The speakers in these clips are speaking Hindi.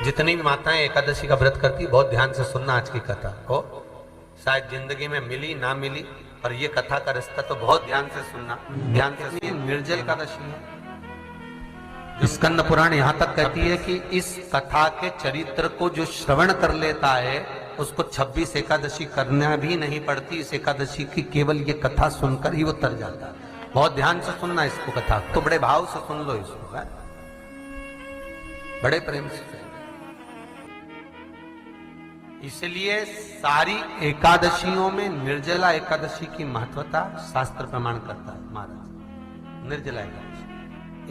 जितनी भी माताएं एकादशी का व्रत करती, बहुत ध्यान से सुनना आज की कथा को। शायद जिंदगी में मिली ना मिली, पर ये कथा का रिश्ता तो बहुत ध्यान से सुनना। ध्यान से सुनिए। निर्जल एकादशी है। स्कंद पुराण यहां तक कहती है कि इस कथा के चरित्र को जो श्रवण कर लेता है उसको 26 एकादशी करना भी नहीं पड़ती। इस एकादशी की केवल ये कथा सुनकर ही वो तर जाता है। बहुत ध्यान से सुनना इसको, कथा तो बड़े भाव से सुन लो इसको, है? बड़े प्रेम से। इसलिए सारी एकादशियों में निर्जला एकादशी की महत्वता शास्त्र प्रमाण करता है महाराज। निर्जला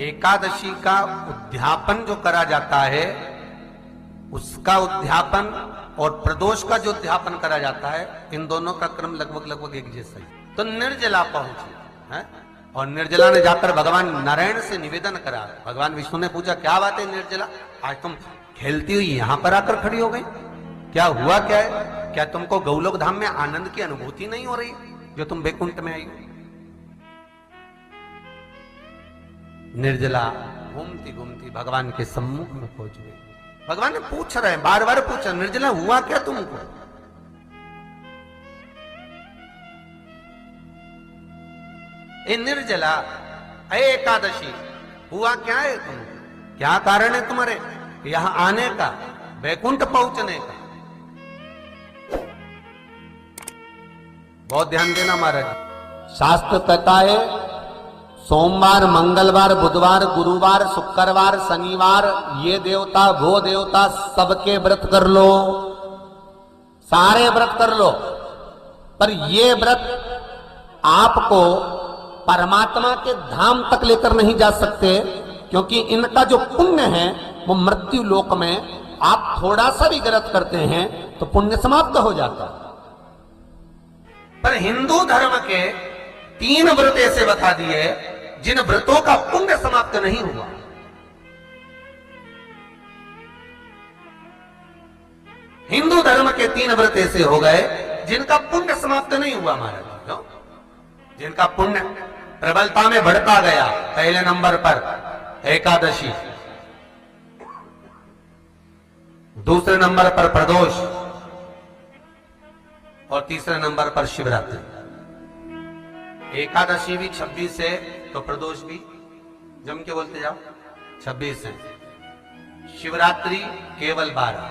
एकादशी का उद्यापन जो करा जाता है, उसका उद्यापन और प्रदोष का जो उद्यापन करा जाता है, इन दोनों का क्रम लगभग एक जैसा ही। तो निर्जला पहुंची है, और निर्जला ने जाकर भगवान नारायण से निवेदन करा। भगवान विष्णु ने पूछा, क्या बात है निर्जला, आज तुम खेलती हुई यहां पर आकर खड़ी हो गई, क्या हुआ क्या है? क्या तुमको गौलोक धाम में आनंद की अनुभूति नहीं हो रही जो तुम बैकुंठ में आई हो? निर्जला घूमती घूमती भगवान के सम्मुख में पहुंच गई। भगवान ने पूछ रहे हैं, बार बार पूछा, निर्जला हुआ क्या तुमको? ए निर्जला, एकादशी, हुआ क्या है तुमको? क्या कारण है तुम्हारे यहां आने का, बैकुंठ पहुंचने का? बहुत ध्यान देना महाराज। शास्त्र कहता है सोमवार, मंगलवार, बुधवार, गुरुवार, शुक्रवार, शनिवार, ये देवता वो देवता सबके व्रत कर लो, सारे व्रत कर लो, पर ये व्रत आपको परमात्मा के धाम तक लेकर नहीं जा सकते, क्योंकि इनका जो पुण्य है वो मृत्यु लोक में आप थोड़ा सा भी व्रत करते हैं तो पुण्य समाप्त हो जाता है। पर हिंदू धर्म के 3 व्रत ऐसे बता दिए जिन व्रतों का पुण्य समाप्त नहीं हुआ। हिंदू धर्म के 3 व्रत ऐसे हो गए जिनका पुण्य समाप्त नहीं हुआ महाराज। क्यों? जिनका पुण्य प्रबलता में बढ़ता गया। पहले नंबर पर एकादशी, दूसरे नंबर पर प्रदोष, और तीसरे नंबर पर शिवरात्रि। एकादशी भी 26 है तो प्रदोष भी जम के बोलते जाओ 26 है। शिवरात्रि केवल 12,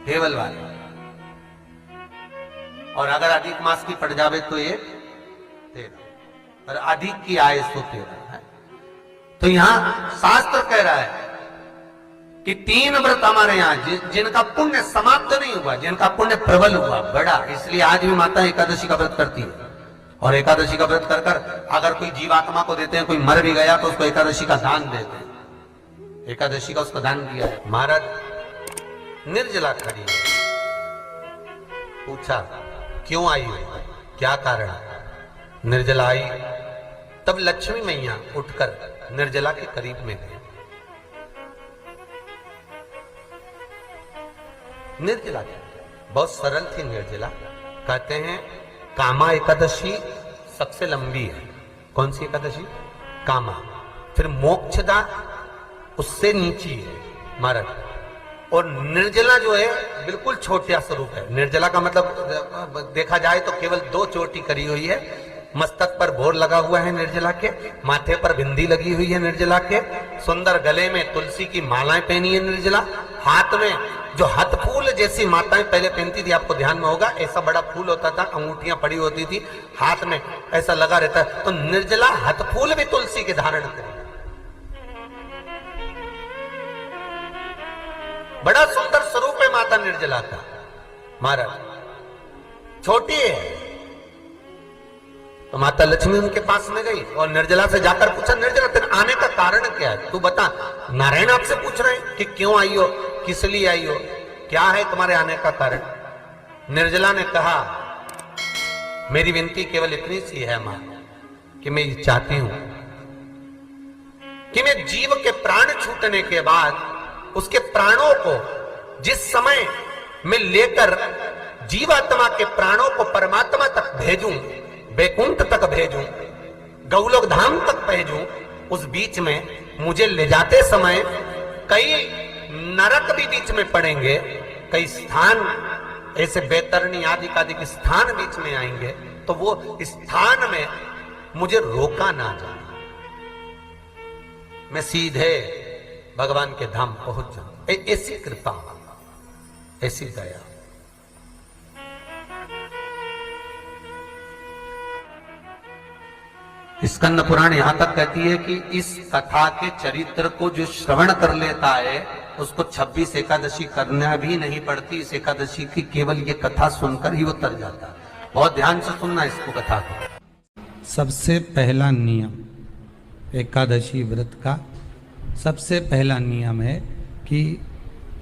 केवल 12, और अगर अधिक मास की पड़ जावे तो ये 13, पर अधिक की आय तो 13 है। तो यहां शास्त्र कह रहा है कि 3 व्रत हमारे यहाँ जिनका पुण्य समाप्त नहीं हुआ, जिनका पुण्य प्रबल हुआ, बड़ा। इसलिए आज भी माता एकादशी का व्रत करती है, और एकादशी का व्रत कर कर अगर कोई जीवात्मा को देते हैं, कोई मर भी गया तो उसको एकादशी का दान देते हैं। एकादशी का उसको दान दिया है। महाराज निर्जला खड़ी है, पूछा क्यों आई हो, क्या कारण? निर्जला आई, तब लक्ष्मी मैया उठकर निर्जला के करीब में गई। निर्जला बहुत सरल थी निर्जला। कहते हैं कामा एकादशी सबसे लंबी है। कौन सी एकादशी? कामा। फिर मोक्षदा उससे नीची है महाराज, और निर्जला जो है बिल्कुल छोटा स्वरूप है। निर्जला का मतलब देखा जाए तो केवल 2 चोटी करी हुई है। मस्तक पर भोर लगा हुआ है निर्जला के, माथे पर बिंदी लगी हुई है निर्जला के, सुंदर गले में तुलसी की मालाएं पहनी है निर्जला, हाथ में जो हथ फूल जैसी माताएं पहले पहनती थी, आपको ध्यान में होगा, ऐसा बड़ा फूल होता था, अंगूठियां पड़ी होती थी, हाथ में ऐसा लगा रहता है। तो निर्जला हथ फूल भी तुलसी के धारण करी। बड़ा सुंदर स्वरूप है माता निर्जला का महाराज। छोटी है तो माता लक्ष्मी उनके पास में गई और निर्जला से जाकर पूछा, निर्जला तेरे आने का कारण क्या है, तू बता। नारायण आपसे पूछ रहे हैं कि क्यों आई हो, किस लिए आई हो, क्या है तुम्हारे आने का कारण? निर्जला ने कहा, मेरी विनती केवल इतनी सी है मां, कि मैं ये चाहती हूं कि मैं जीव के प्राण छूटने के बाद उसके प्राणों को जिस समय मैं लेकर जीवात्मा के प्राणों को परमात्मा तक भेजूं, बैकुंठ तक भेजूं, गौलोक धाम तक भेजूं, उस बीच में मुझे ले जाते समय कई नरक भी बीच में पड़ेंगे, कई स्थान ऐसे बैतरणी आदि के स्थान बीच में आएंगे, तो वो स्थान में मुझे रोका ना जाना, मैं सीधे भगवान के धाम पहुंच जाऊं। ऐसी कृपा, ऐसी दया। स्कंद पुराण यहां तक कहती है कि इस कथा के चरित्र को जो श्रवण कर लेता है उसको 26 एकादशी करना भी नहीं पड़ती। इस एकादशी की केवल ये कथा सुनकर ही वो तर जाता है। बहुत ध्यान से सुनना इसको, कथा को। सबसे पहला नियम एकादशी व्रत का, सबसे पहला नियम है कि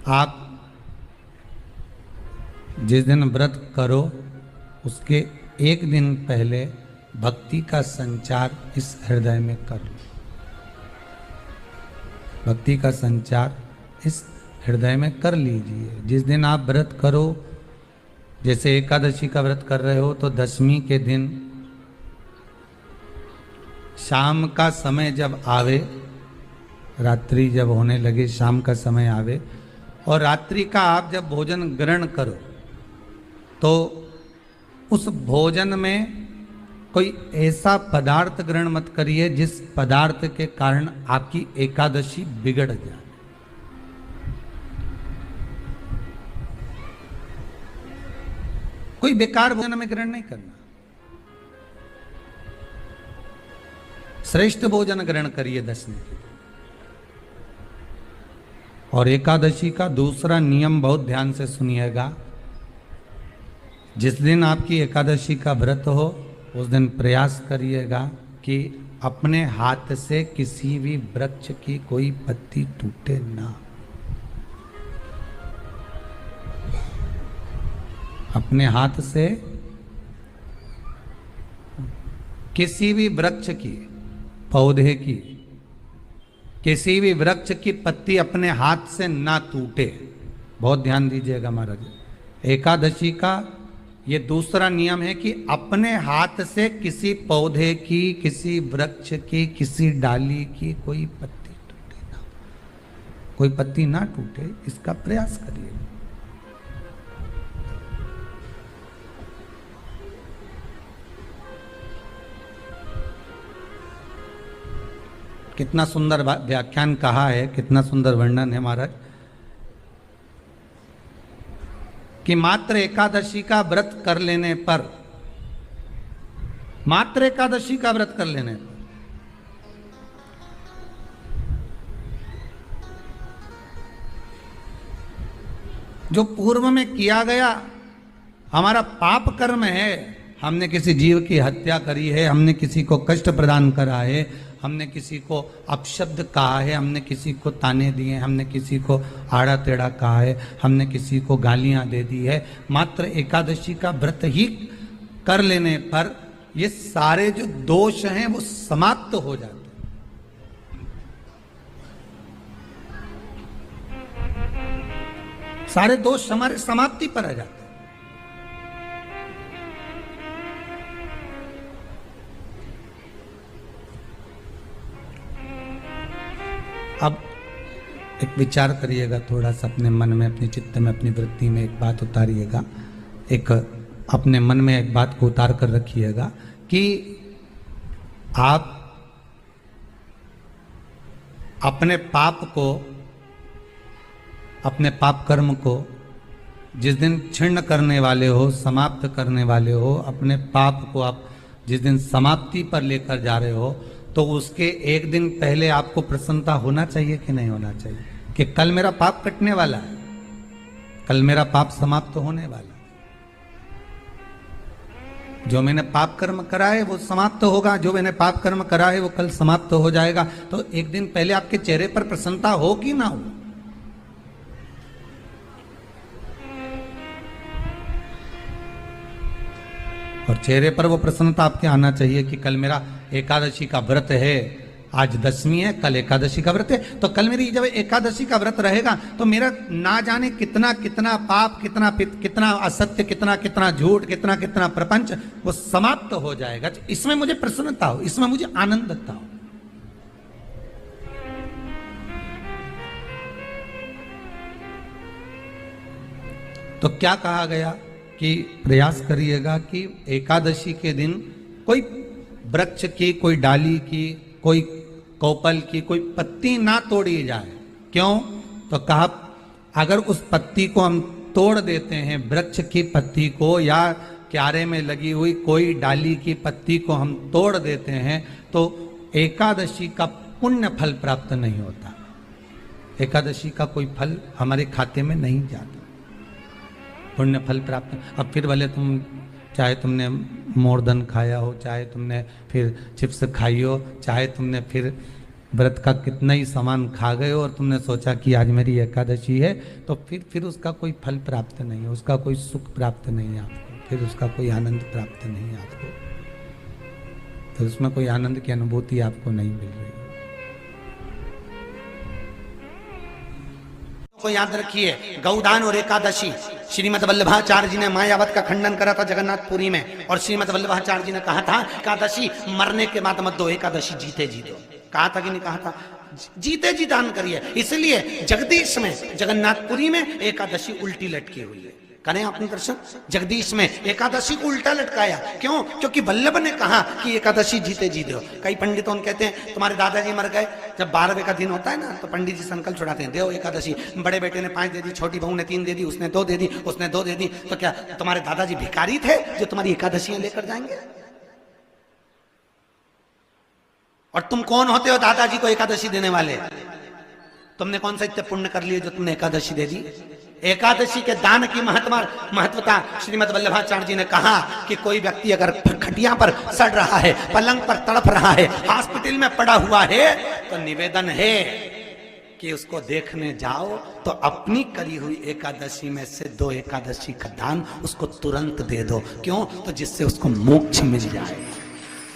आप जिस दिन व्रत करो उसके एक दिन पहले भक्ति का संचार इस हृदय में कर लो। भक्ति का संचार इस हृदय में कर लीजिए। जिस दिन आप व्रत करो, जैसे एकादशी का व्रत कर रहे हो तो दशमी के दिन शाम का समय जब आवे, रात्रि जब होने लगे, शाम का समय आवे और रात्रि का आप जब भोजन ग्रहण करो तो उस भोजन में कोई ऐसा पदार्थ ग्रहण मत करिए जिस पदार्थ के कारण आपकी एकादशी बिगड़ जाए। कोई बेकार भोजन में ग्रहण नहीं करना, श्रेष्ठ भोजन ग्रहण करिए दशमी के। और एकादशी का दूसरा नियम बहुत ध्यान से सुनिएगा। जिस दिन आपकी एकादशी का व्रत हो उस दिन प्रयास करिएगा कि अपने हाथ से किसी भी वृक्ष की कोई पत्ती टूटे ना। अपने हाथ से किसी भी वृक्ष की, पौधे की, किसी भी वृक्ष की पत्ती अपने हाथ से ना टूटे। बहुत ध्यान दीजिएगा महाराज। एकादशी का ये दूसरा नियम है कि अपने हाथ से किसी पौधे की, किसी वृक्ष की, किसी डाली की कोई पत्ती टूटे ना, कोई पत्ती ना टूटे, इसका प्रयास करिए। कितना सुंदर व्याख्यान कहा है, कितना सुंदर वर्णन है महाराज कि मात्र एकादशी का व्रत कर लेने पर, मात्र एकादशी का व्रत कर लेने पर जो पूर्व में किया गया हमारा पाप कर्म है, हमने किसी जीव की हत्या करी है, हमने किसी को कष्ट प्रदान करा है, हमने किसी को अपशब्द कहा है, हमने किसी को ताने दिए, हमने किसी को आड़ा टेढ़ा कहा है, हमने किसी को गालियां दे दी है, मात्र एकादशी का व्रत ही कर लेने पर ये सारे जो दोष हैं वो समाप्त हो जाते हैं। सारे दोष हमारे समाप्ति पर आ जाते हैं। अब एक विचार करिएगा थोड़ा सा अपने मन में, अपने चित्त में, अपनी वृत्ति में एक बात उतारिएगा। एक अपने मन में एक बात को उतार कर रखिएगा कि आप अपने पाप को, अपने पाप कर्म को जिस दिन छिन्न करने वाले हो, समाप्त करने वाले हो, अपने पाप को आप जिस दिन समाप्ति पर लेकर जा रहे हो, तो उसके एक दिन पहले आपको प्रसन्नता होना चाहिए कि नहीं होना चाहिए कि कल मेरा पाप कटने वाला है, कल मेरा पाप समाप्त होने वाला है, जो मैंने पाप कर्म करा है वो समाप्त होगा, जो मैंने पाप कर्म करा है वो कल समाप्त हो जाएगा। तो एक दिन पहले आपके चेहरे पर प्रसन्नता हो कि ना हो? और चेहरे पर वो प्रसन्नता आपके आना चाहिए कि कल मेरा एकादशी का व्रत है, आज दशमी है, कल एकादशी का व्रत है, तो कल मेरी जब एकादशी का व्रत रहेगा तो मेरा ना जाने कितना कितना पाप, कितना असत्य, कितना झूठ, कितना प्रपंच वो समाप्त हो जाएगा। इसमें मुझे प्रसन्नता हो, इसमें मुझे आनंदता हो। तो क्या कहा गया कि प्रयास करिएगा कि एकादशी के दिन कोई वृक्ष की, कोई डाली की, कोई कोपल की कोई पत्ती ना तोड़ी जाए। क्यों? तो कहा अगर उस पत्ती को हम तोड़ देते हैं, वृक्ष की पत्ती को या क्यारे में लगी हुई कोई डाली की पत्ती को हम तोड़ देते हैं, तो एकादशी का पुण्य फल प्राप्त नहीं होता। एकादशी का कोई फल हमारे खाते में नहीं जाता, पुण्य फल प्राप्त। अब फिर भले तुम चाहे तुमने मोरधन खाया हो, चाहे तुमने फिर चिप्स खाई हो, चाहे तुमने फिर व्रत का कितना ही सामान खा गए हो और तुमने सोचा कि आज मेरी एकादशी है, तो फिर उसका कोई फल प्राप्त नहीं है, उसका कोई सुख प्राप्त नहीं है आपको, फिर उसका कोई आनंद प्राप्त नहीं है आपको, तो उसमें कोई आनंद की अनुभूति आपको नहीं मिल रही। को याद रखिए, गौदान और एकादशी, श्रीमद वल्लभाचार्य जी ने मायावत का खंडन करा था जगन्नाथपुरी में, और श्रीमद वल्लभाचार्य जी ने कहा था एकादशी मरने के बाद मत दो, एकादशी जीते जी दो। कहा था कि नहीं कहा था? जीते जी दान करिए। इसलिए जगदीश में, जगन्नाथपुरी में एकादशी उल्टी लटकी हुई है। करें आपने दर्शन? जगदीश में एकादशी को उल्टा लटकाया। क्यों? क्योंकि वल्लभ ने कहा कि एकादशी जीते जी दो। कई पंडितों कहते हैं तुम्हारे दादाजी मर गए, जब 12वें का दिन होता है ना तो पंडित जी संकल्प छुड़ाते हैं, देव एकादशी। बड़े बेटे ने 5 दे दी, छोटी बहू ने 3 दे दी, उसने 2 दे दी, उसने 2 दे दी, तो क्या तुम्हारे दादाजी भिखारी थे जो तुम्हारी एकादशियां लेकर जाएंगे? और तुम कौन होते हो दादाजी को एकादशी देने वाले? तुमने कौन सा इतने पुण्य कर लिए जो तुमने एकादशी दे दी? एकादशी के दान की महत्वता श्रीमद वल्लभाचार्य जी ने कहा कि कोई व्यक्ति अगर खटिया पर सड़ रहा है, पलंग पर तड़प रहा है, हॉस्पिटल में पड़ा हुआ है, तो निवेदन है कि उसको देखने जाओ तो अपनी करी हुई एकादशी में से 2 एकादशी का दान उसको तुरंत दे दो। क्यों? तो जिससे उसको मोक्ष मिल जाए,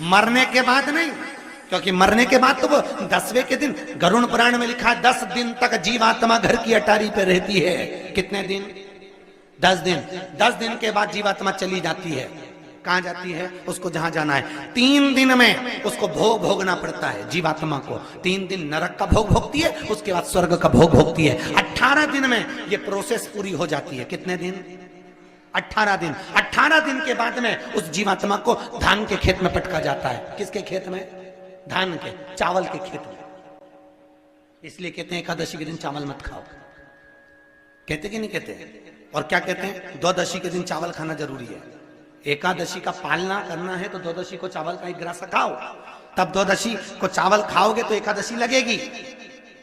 मरने के बाद नहीं। क्योंकि मरने के बाद तो वो 10वें के दिन, गरुड़ पुराण में लिखा है 10 दिन तक जीवात्मा घर की अटारी पे रहती है। कितने दिन? 10 दिन। 10 दिन के बाद जीवात्मा चली जाती है। कहां जाती है? उसको जहां जाना है। 3 दिन में उसको भोग भोगना पड़ता है जीवात्मा को। 3 दिन नरक का भोग भोगती है, उसके बाद स्वर्ग का भोग भोगती है। 18 दिन में ये प्रोसेस पूरी हो जाती है। कितने दिन? 18 दिन। 18 दिन के बाद में उस जीवात्मा को धान के खेत में पटका जाता है। किसके खेत में? धान के, चावल के खेत में। इसलिए कहते हैं एकादशी के दिन चावल मत खाओ। कहते कि नहीं कहते? और क्या कहते हैं? द्वादशी के दिन चावल खाना जरूरी है। एकादशी का पालना करना है तो द्वादशी को चावल का 1 गिरास खाओ, तब द्वादशी को चावल खाओगे तो एकादशी लगेगी।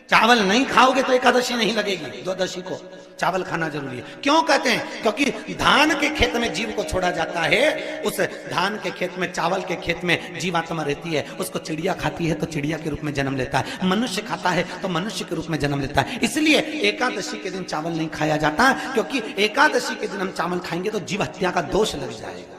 चावल नहीं खाओगे तो एकादशी नहीं लगेगी। द्वादशी को चावल खाना जरूरी है। क्यों कहते हैं? क्योंकि धान के खेत में जीव को छोड़ा जाता है, उस धान के खेत में, चावल के खेत में जीवात्मा रहती है। उसको चिड़िया खाती है तो चिड़िया के रूप में जन्म लेता है, मनुष्य खाता है तो मनुष्य के रूप में जन्म लेता है। इसलिए एकादशी के दिन चावल नहीं खाया जाता, क्योंकि एकादशी के दिन हम चावल खाएंगे तो जीव हत्या का दोष लग जाएगा।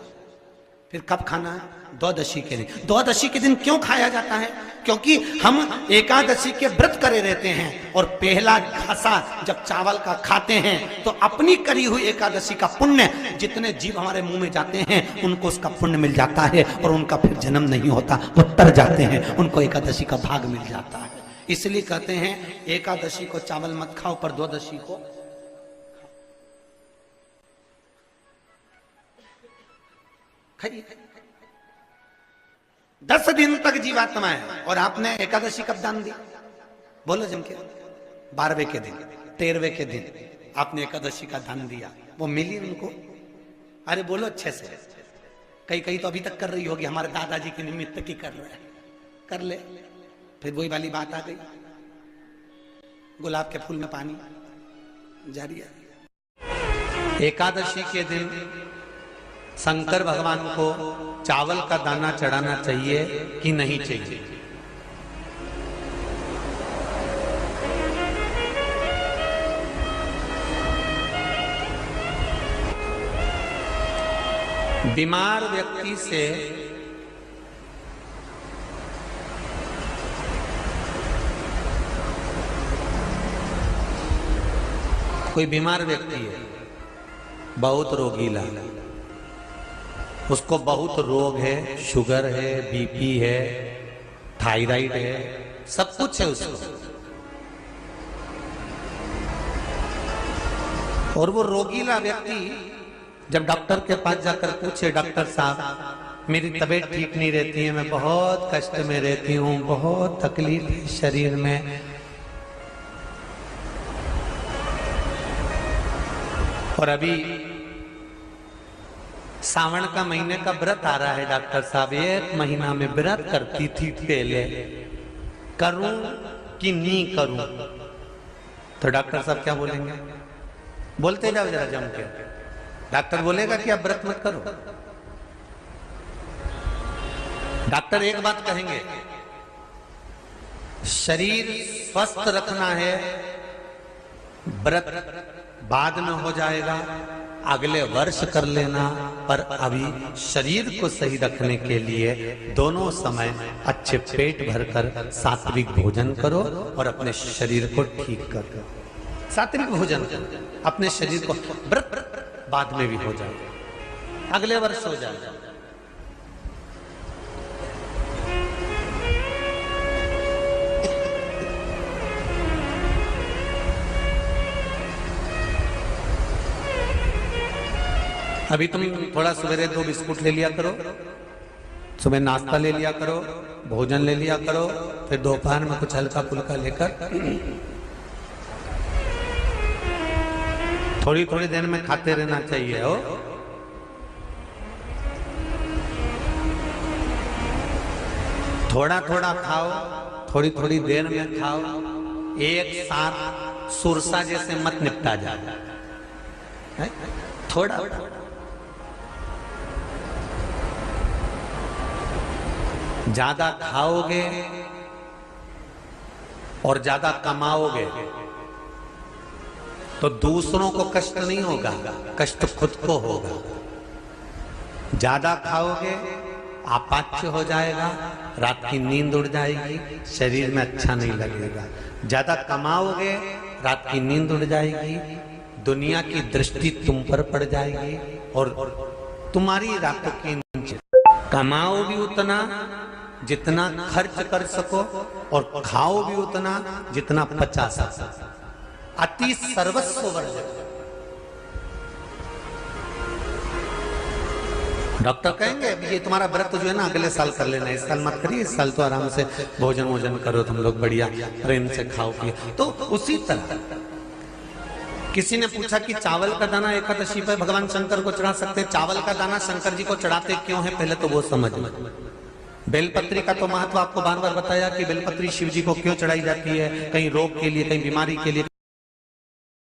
फिर कब खाना है? द्वादशी के दिन। द्वादशी के दिन क्यों खाया जाता है? क्योंकि हम एकादशी के व्रत करे रहते हैं, और पहला घासा जब चावल का खाते हैं तो अपनी करी हुई एकादशी का पुण्य, जितने जीव हमारे मुंह में जाते हैं उनको उसका पुण्य मिल जाता है, और उनका फिर जन्म नहीं होता, वो तर जाते हैं, उनको एकादशी का भाग मिल जाता है। इसलिए कहते हैं एकादशी को चावल मत खाओ, पर द्वादशी को खाइए। 10 दिन तक जीवात्मा है, और आपने एकादशी कब दान दी? बोलो जम के। 12वें के दिन, 13वें के दिन आपने एकादशी का दान दिया, वो मिली उनको? अरे बोलो अच्छे से। कई तो अभी तक कर रही होगी, हमारे दादाजी के निमित्त की कर रहे हैं, कर ले। फिर वही वाली बात आ गई, गुलाब के फूल में पानी जारी है। एकादशी के दिन शंकर भगवान को चावल का दाना चढ़ाना चाहिए कि नहीं चाहिए? बीमार व्यक्ति से कोई बीमार व्यक्ति है, बहुत रोगीला, उसको बहुत रोग है, शुगर है, बीपी है, थायराइड है, सब कुछ है उसको। और वो रोगीला व्यक्ति जब डॉक्टर के पास जाकर पूछे, डॉक्टर साहब मेरी तबीयत ठीक नहीं रहती है, मैं बहुत कष्ट में रहती हूँ, बहुत तकलीफ है शरीर में, और अभी सावन का महीने का व्रत आ रहा है डॉक्टर साहब, 1 महीना में व्रत करती थी पहले, करूं कि नहीं करूं? तो डॉक्टर साहब क्या बोलेंगे? बोलते जाओ जरा जम के। डॉक्टर बोलेगा कि आप व्रत मत करो। डॉक्टर एक बात कहेंगे, शरीर स्वस्थ रखना है, व्रत बाद में हो जाएगा, अगले वर्ष कर लेना, पर अभी शरीर को सही रखने के लिए दोनों समय अच्छे पेट भरकर सात्विक भोजन करो और अपने शरीर को ठीक करो। सात्विक भोजन अपने शरीर को, व्रत बाद में भी हो जाएगा, अगले वर्ष हो जाएगा। अभी तुम थोड़ा सवेरे 2 बिस्कुट ले लिया करो, सुबह नाश्ता ले लिया करो, भोजन ले लिया करो, फिर दोपहर में कुछ हल्का फुल्का लेकर थोड़ी थोड़ी देर में खाते रहना चाहिए हो। थोड़ा थोड़ा खाओ, थोड़ी थोड़ी देर में खाओ, एक साथ सुरसा जैसे मत निपटा जाए, थोड़ा ज्यादा खाओगे और ज्यादा कमाओगे तो दूसरों को कष्ट नहीं होगा, कष्ट खुद को होगा। ज्यादा खाओगे आपाच्य हो जाएगा, रात की नींद उड़ जाएगी, शरीर में अच्छा नहीं लगेगा। ज्यादा कमाओगे, रात की नींद उड़ जाएगी, दुनिया की दृष्टि तुम पर पड़ जाएगी और तुम्हारी रातों की नींद। कमाओ भी उतना जितना खर्च कर सको और खाओ भी उतना जितना पचा सको। अति सर्वस्व वर्जक। डॉक्टर कहेंगे ये तुम्हारा व्रत जो है ना अगले साल कर लेना, इस साल मत करिए, इस साल तो आराम से भोजन वोजन करो तुम लोग, बढ़िया प्रेम से खाओ पिए। तो उसी तरह किसी ने पूछा कि चावल का दाना एकादशी पर भगवान शंकर को चढ़ा सकते हैं, चावल का दाना शंकर जी को चढ़ाते क्यों है, पहले तो वो समझ लो। बेलपत्री का तो महत्व आपको बार बार बताया कि बेलपत्री शिव जी को क्यों चढ़ाई जाती है, कहीं रोग के लिए, कहीं बीमारी के लिए,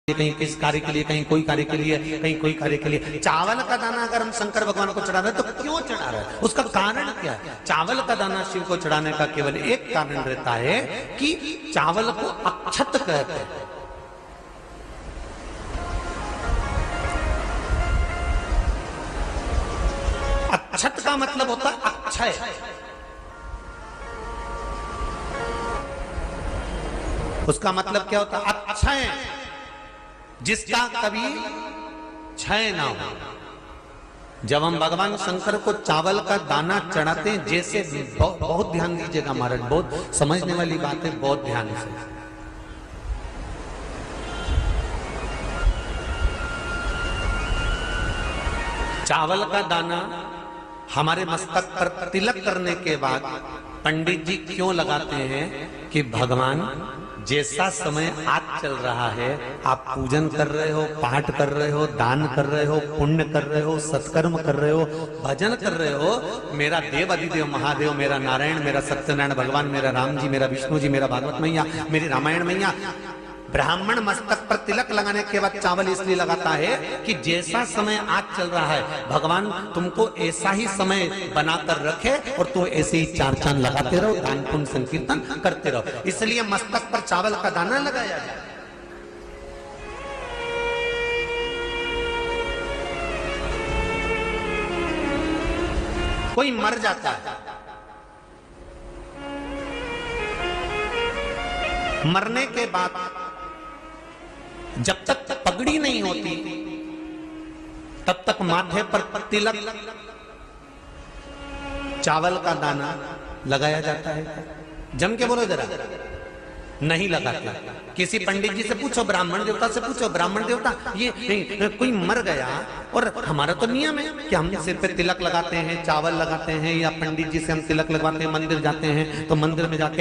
कहीं किस कार्य के लिए, कहीं कोई कार्य के लिए, कहीं कोई कार्य के लिए। चावल का दाना अगर हम शंकर भगवान को चढ़ा रहे हैं तो क्यों चढ़ा रहे हैं, उसका कारण क्या है? चावल का दाना शिव को चढ़ाने का केवल एक कारण रहता है कि चावल को अक्षत कहते हैं। अक्षत का मतलब होता है अक्षय। उसका मतलब क्या होता है? अक्षय, जिसका कभी क्षय ना हो। जब हम भगवान शंकर को चावल का दाना चढ़ाते हैं, जैसे बहुत ध्यान दीजिएगा महाराज, बहुत समझने वाली बात है, बहुत ध्यान से। चावल का दाना हमारे मस्तक पर तिलक करने के बाद पंडित जी क्यों लगाते हैं कि भगवान जैसा समय आज चल रहा है, आप पूजन कर रहे हो, पाठ कर रहे हो, दान कर रहे हो, पुण्य कर रहे हो, सत्कर्म कर रहे हो, भजन कर रहे हो, मेरा देव अधिदेव महादेव, मेरा नारायण, मेरा सत्यनारायण भगवान, मेरा राम जी, मेरा विष्णु जी, मेरा भागवत मैया, मेरी रामायण मैया। ब्राह्मण मस्तक पर तिलक लगाने के बाद चावल इसलिए लगाता है कि जैसा समय आज चल रहा है, भगवान तुमको ऐसा ही समय बनाकर रखे और तुम ऐसे ही 4 चांद लगाते रहो, दान पुण्य संकीर्तन करते रहो। इसलिए मस्तक पर चावल का दाना लगाया जाए। कोई मर जाता है, मरने के बाद जब तक पगड़ी नहीं होती तब तक माथे पर तिलक, चावल का दाना लगाया जाता है। जम के बोलो जरा, नहीं लगाते। किसी पंडित जी से पूछो, ब्राह्मण देवता से पूछो, ब्राह्मण देवता ये कोई मर गया, और हमारा तो नियम है कि हम सिर पे तिलक लगाते हैं, चावल लगाते हैं, या पंडित जी से हम तिलक लगवाते हैं, मंदिर जाते हैं तो मंदिर में जाके